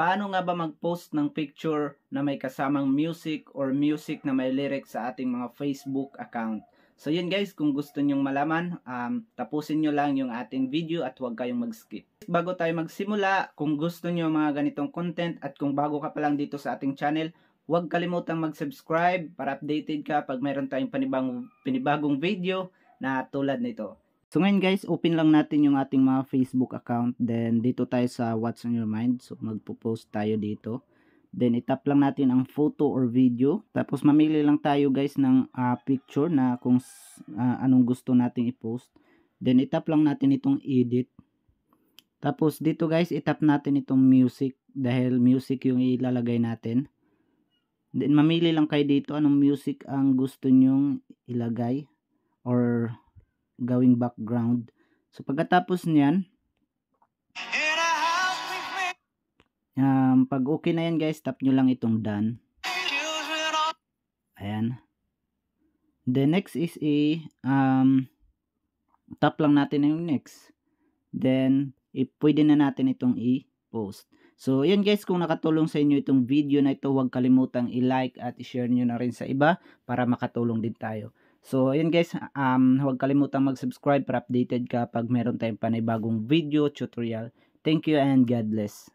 paano nga ba mag-post ng picture na may kasamang music or music na may lyrics sa ating mga Facebook account. So yun guys, kung gusto nyong malaman, tapusin nyo lang yung ating video at huwag kayong mag-skip. Bago tayo magsimula, kung gusto nyo mga ganitong content at kung bago ka pa lang dito sa ating channel, huwag kalimutang mag-subscribe para updated ka pag mayroon tayong panibagong video na tulad nito. So ngayon guys, open lang natin yung ating mga Facebook account. Then dito tayo sa What's on your mind. So magpo-post tayo dito. Then itap lang natin ang photo or video. Tapos mamili lang tayo guys ng picture na kung anong gusto nating i-post. Then itap lang natin itong edit. Tapos dito guys, itap natin itong music dahil music yung ilalagay natin. Then mamili lang kayo dito anong music ang gusto nyong ilagay or gawing background. So pagkatapos niyan, pag okay na yan guys, tap nyo lang itong done. Ayan. The next is tap lang natin yung next. Then pwede na natin itong i-post. So yan guys, kung nakatulong sa inyo itong video na ito, huwag kalimutang i-like at i-share nyo na rin sa iba para makatulong din tayo. So, ayun guys, huwag kalimutang mag-subscribe para updated ka pag meron tayong panibagong video tutorial. Thank you and God bless.